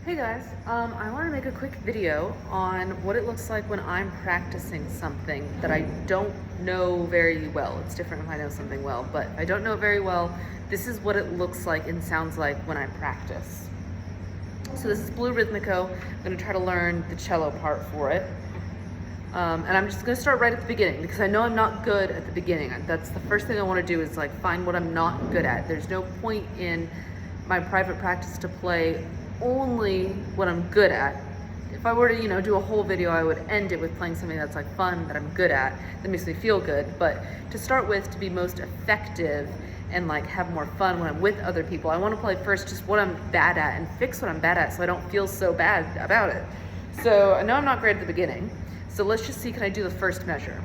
Hey guys, I want to make a quick video on what it looks like when I'm practicing something that I don't know very well. It's different if I know something well, but I don't know it very well. This is what it looks like and sounds like when I practice. So this is Blue Rhythmico. I'm going to try to learn the cello part for it. And I'm just going to start right at the beginning because I know I'm not good at the beginning. That's the first thing I want to do is like find what I'm not good at. There's no point in my private practice to play only what I'm good at. If I were to, do a whole video, I would end it with playing something that's like fun, that I'm good at, that makes me feel good. But to start with, to be most effective and like have more fun when I'm with other people, I want to play first just what I'm bad at and fix what I'm bad at so I don't feel so bad about it. So I know I'm not great at the beginning. So let's just see, can I do the first measure?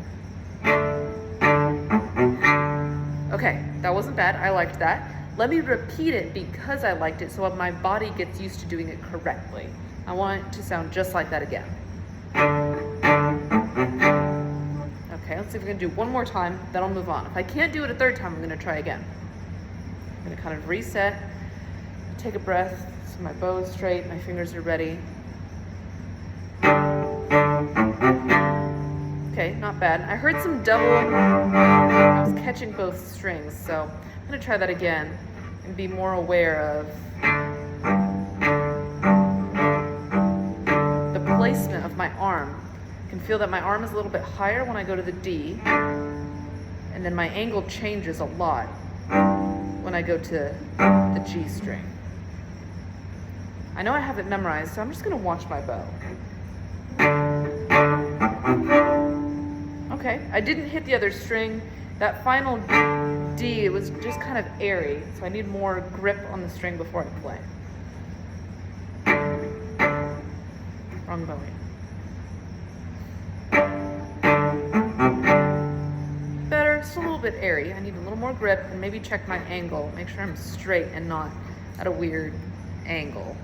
Okay, that wasn't bad, I liked that. Let me repeat it because I liked it so my body gets used to doing it correctly. I want it to sound just like that again. Okay, let's see if we can do one more time, then I'll move on. If I can't do it a third time, I'm gonna try again. I'm gonna kind of reset, take a breath, so my bow is straight, my fingers are ready. Okay, not bad. I heard some double, I was catching both strings, so I'm gonna try that again and be more aware of the placement of my arm. I can feel that my arm is a little bit higher when I go to the D, and then my angle changes a lot when I go to the G string. I know I have it memorized, so I'm just gonna watch my bow. Okay, I didn't hit the other string. That final D, it was just kind of airy, so I need more grip on the string before I play. Wrong bowing. Better, just a little bit airy. I need a little more grip and maybe check my angle. Make sure I'm straight and not at a weird angle.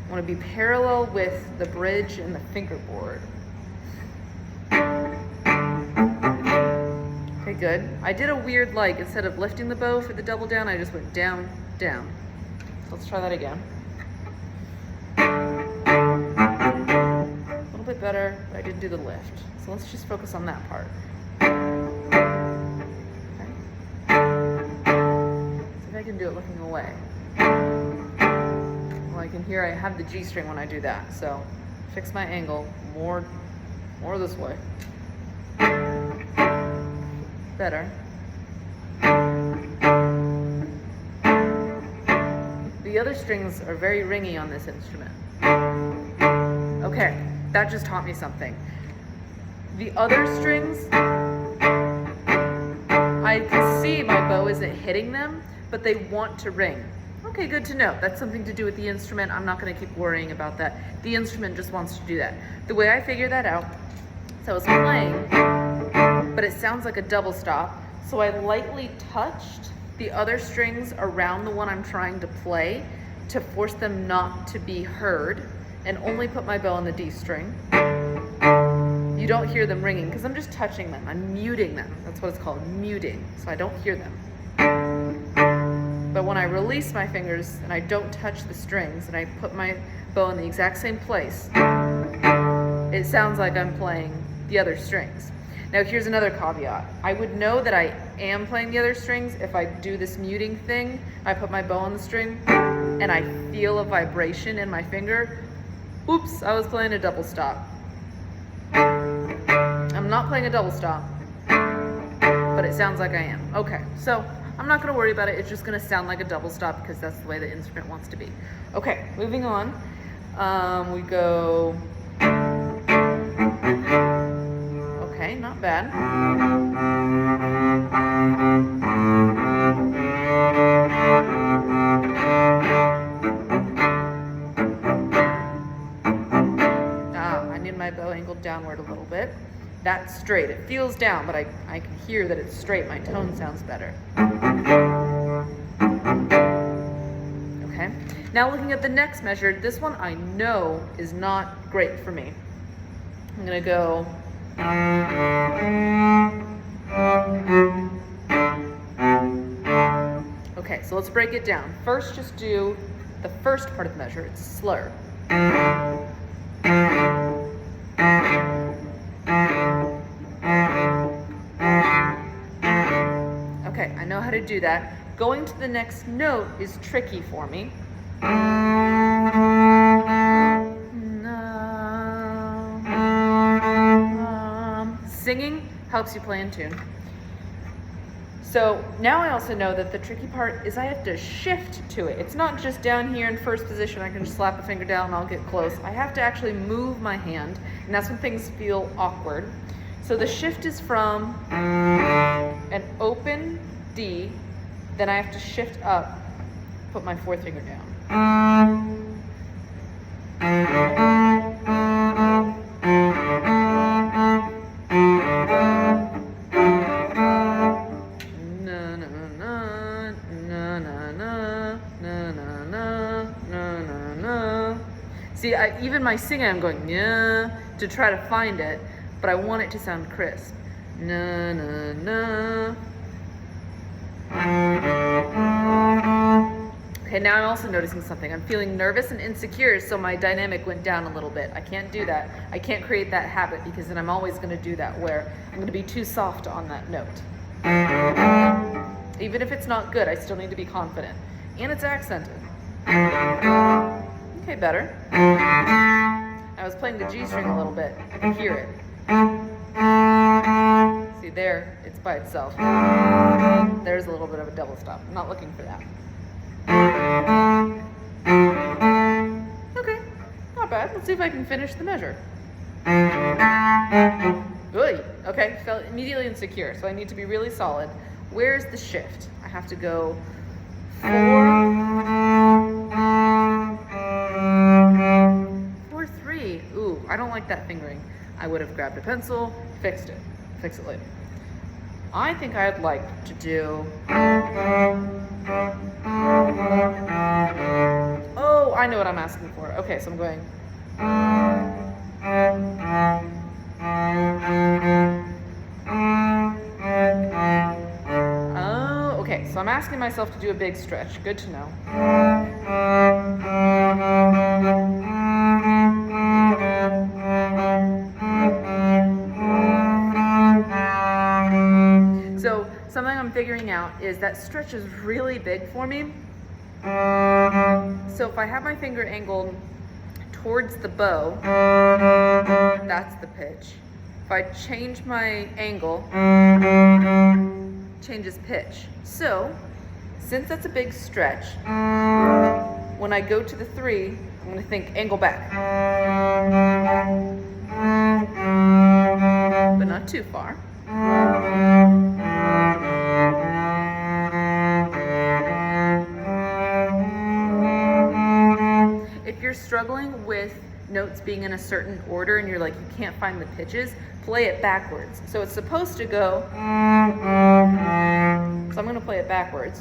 I want to be parallel with the bridge and the fingerboard. Okay, good. I did a weird, instead of lifting the bow for the double down, I just went down, down. So let's try that again. A little bit better, but I didn't do the lift. So let's just focus on that part. Okay. See if I can do it looking away. Well, I can hear I have the G string when I do that, so fix my angle more this way. Better. The other strings are very ringy on this instrument. Okay, that just taught me something. The other strings, I can see my bow isn't hitting them, but they want to ring. Okay, good to know. That's something to do with the instrument. I'm not going to keep worrying about that. The instrument just wants to do that. The way I figured that out, so I was playing, but it sounds like a double stop. So I lightly touched the other strings around the one I'm trying to play to force them not to be heard and only put my bow on the D string. You don't hear them ringing because I'm just touching them. I'm muting them. That's what it's called, muting. So I don't hear them. But when I release my fingers and I don't touch the strings and I put my bow in the exact same place, it sounds like I'm playing the other strings. Now here's another caveat. I would know that I am playing the other strings if I do this muting thing. I put my bow on the string and I feel a vibration in my finger. Oops, I was playing a double stop. I'm not playing a double stop, but it sounds like I am. Okay, so I'm not gonna worry about it. It's just gonna sound like a double stop because that's the way the instrument wants to be. Okay, moving on. We go, okay, not bad. I need my bow angled downward a little bit. That's straight. It feels down, but I can hear that it's straight. My tone sounds better. Okay. Now looking at the next measure, this one I know is not great for me. I'm gonna go. Okay, so let's break it down. First, just do the first part of the measure. It's a slur. Okay, I know how to do that. Going to the next note is tricky for me. Singing helps you play in tune. So now I also know that the tricky part is I have to shift to it. It's not just down here in first position, I can just slap a finger down and I'll get close. I have to actually move my hand, and that's when things feel awkward. So the shift is from an open D, then I have to shift up, put my fourth finger down. See, even my singing, I'm going yeah to try to find it, but I want it to sound crisp. Na na na. Okay, now I'm also noticing something. I'm feeling nervous and insecure, so my dynamic went down a little bit. I can't do that. I can't create that habit because then I'm always going to do that where I'm going to be too soft on that note. Even if it's not good, I still need to be confident. And it's accented. Okay, better. I was playing the G string a little bit. I can hear it. See there, it's by itself. There's a little bit of a double stop. I'm not looking for that. Okay, not bad. Let's see if I can finish the measure. Good. Okay, felt immediately insecure, so I need to be really solid. Where's the shift? I have to go 4-3. Ooh, I don't like that fingering. I would have grabbed a pencil, fixed it. Fix it later. I think I'd like to do. Oh, I know what I'm asking for. Okay, so I'm going. Oh, okay, so I'm asking myself to do a big stretch. Good to know. So something I'm figuring out is that stretch is really big for me. So if I have my finger angled towards the bow, that's the pitch. If I change my angle, changes pitch. So since that's a big stretch, when I go to the 3, I'm going to think angle back. But not too far. If you're struggling with notes being in a certain order and you're like, you can't find the pitches, play it backwards. So it's supposed to go, so I'm going to play it backwards.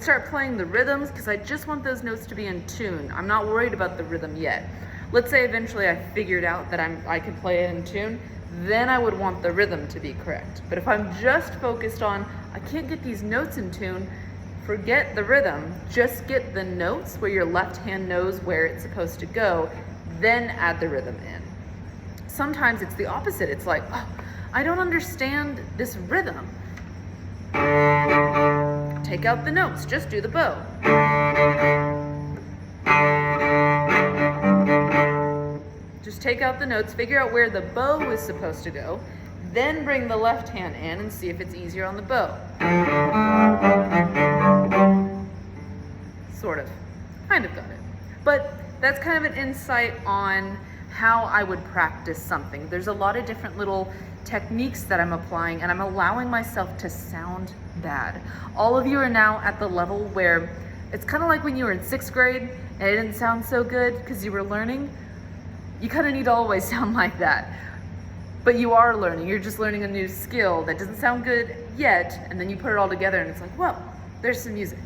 Start playing the rhythms because I just want those notes to be in tune. I'm not worried about the rhythm yet. Let's say eventually I figured out that I can play it in tune, then I would want the rhythm to be correct. But if I'm just focused on, I can't get these notes in tune, forget the rhythm. Just get the notes where your left hand knows where it's supposed to go, then add the rhythm in. Sometimes it's the opposite. It's like, oh, I don't understand this rhythm. Take out the notes, just do the bow. Just take out the notes, figure out where the bow is supposed to go, then bring the left hand in and see if it's easier on the bow. Sort of. Kind of got it. But that's kind of an insight on how I would practice something. There's a lot of different little techniques that I'm applying, and I'm allowing myself to sound bad. All of you are now at the level where it's kind of like when you were in 6th grade and it didn't sound so good because you were learning. You kind of need to always sound like that. But you are learning. You're just learning a new skill that doesn't sound good yet, and then you put it all together and it's like, whoa, there's some music.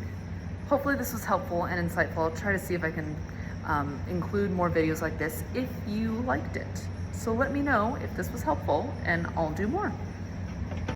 hopefully this was helpful and insightful. I'll try to see if I can include more videos like this if you liked it. So let me know if this was helpful and I'll do more.